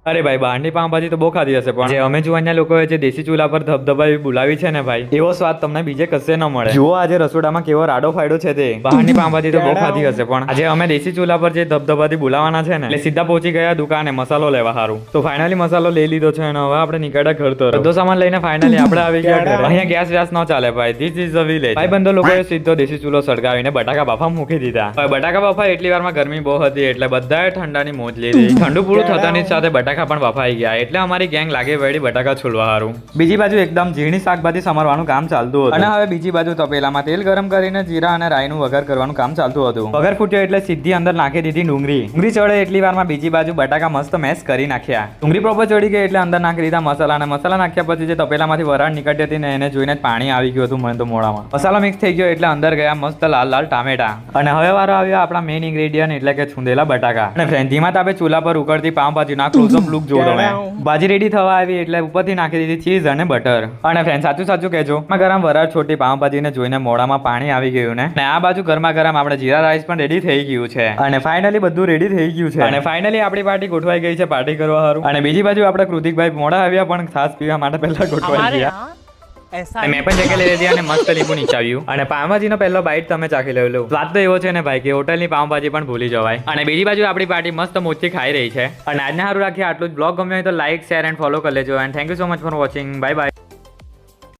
અરે ભાઈ બહારની પાવભાજી તો બહુ ખાધી હશે પણ જે અમે જુવાનિયા લોકોએ જે દેશી ચૂલા પર ધબધબાવી બોલાવી છે ને ભાઈ એવો સ્વાદ તમને બીજે કશે ન મળે. જુઓ આજે રસોડામાં કેવો રાડો ફાયડો છે તે. બહારની પાવભાજી તો બહુ ખાધી હશે પણ આજે અમે દેશી ચૂલા પર જે ધબધબાથી બોલાવાના છે ને એટલે સીધા પહોંચી ગયા દુકાને મસાલો લેવા સારું. તો ફાઇનલી મસાલો લઈ લીધો છે અને હવે આપણે નીકળ્યા ઘર તરફ. બધો સામાન લઈને ફાઇનલી આપણે આવી ગયા ઘરે. અહીંયા ગેસ વ્યાસ ન ચાલે ભાઈ. This is a village. ભાઈ બંધો લોકોએ સીધો દેશી ચૂલો સળગાવીને બટાકા બાફા મૂકી દીધા. હવે બટાકા બાફા એટલી વારમાં ગરમી બહુ હતી એટલે બધાએ ઠંડાની મોજ લીધી. ઠંડુ પૂરું થતાની સાથે બટાકા પણ બફાઈ ગયા એટલે અમારી ગેંગ લાગે વળી બટાકા છોલવા હારું. બીજી બાજુ એકદમ ઝીણી શાકભાજી સમારવાનું કામ ચાલતું હતું અને હવે બીજી બાજુ તપેલામાં તેલ ગરમ કરીને જીરા અને રાઈનું વઘાર કરવાનું કામ ચાલતું હતું. વઘાર ફૂટ્યો એટલે સીધી અંદર નાખી દીધી ડુંગળી. ડુંગળી ચડે એટલી વારમાં બીજી બાજુ બટાકા મસ્ત મેશ કરી નાખ્યા. ડુંગળી પ્રોપર ચડી ગઈ એટલે અંદર નાખી દીધા મસાલા અને મસાલા નાખ્યા પછી જે તપેલામાંથી વરાળ નીકળતી હતી ને એને જોઈને જ પાણી આવી ગયું હતું મને તો મોડામાં. મસાલો મિક્સ થઈ ગયો એટલે અંદર ગયા મસ્ત લાલ લાલ ટામેટા અને હવે વારો આવ્યો આપણા મેઇન ઇન્ગ્રેડિયન્ટ એટલે કે છુંદેલા બટાકા. અને ફ્રેન્ડ ધીમા તાપે ચૂલા પર ઉકળતી પાવભાજી ના ક્લોઝઅપ લુક જોવો તમે. ભાજી રેડી થવા આવી એટલે ઉપરથી નાખી દીધી ચીઝ અને બટર. અને ફ્રેન્ડ સાચું સાચું કહેજો ગરમ વરાળ છોટી પાવભાજીને જોઈને મોડામાં પાણી આવી ગયું ને આ બાજુ ગરમા ગરમ આપણે જીરા રાઈસ પણ રેડી થઈ ગયું છે અને ફાઇનલી બધું રેડી થઈ ગયું છે અને ફાઇનલી આપણી પાર્ટી ગોઠવાઈ ગઈ છે પાર્ટી કરવા સારું. અને બીજી બાજુ આપણે કૃતિકભાઈ મોડા આવ્યા પણ ખાસ પીવા માટે પહેલા ગોઠવાઈ ગયા. મેં પણ જગ્યા લઈ લીધી અને મસ્ત લીંબુ નીચાવ્યું અને પાવભાજીનો પહેલો બાઈટ તમે ચાખી લેલો. સ્વાદ તો એવો છે ને ભાઈ કે હોટલની પાવભાજી પણ ભૂલી જવાય. અને બીજી બાજુ આપણી પાર્ટી મસ્ત મોજથી ખાઈ રહી છે અને આજને સારું રાખીએ આટલું જ. બ્લોગ ગમ્યો હોય તો લાઈક શેર એન્ડ ફોલો કરી લેજો and thank you so much for watching. Bye bye.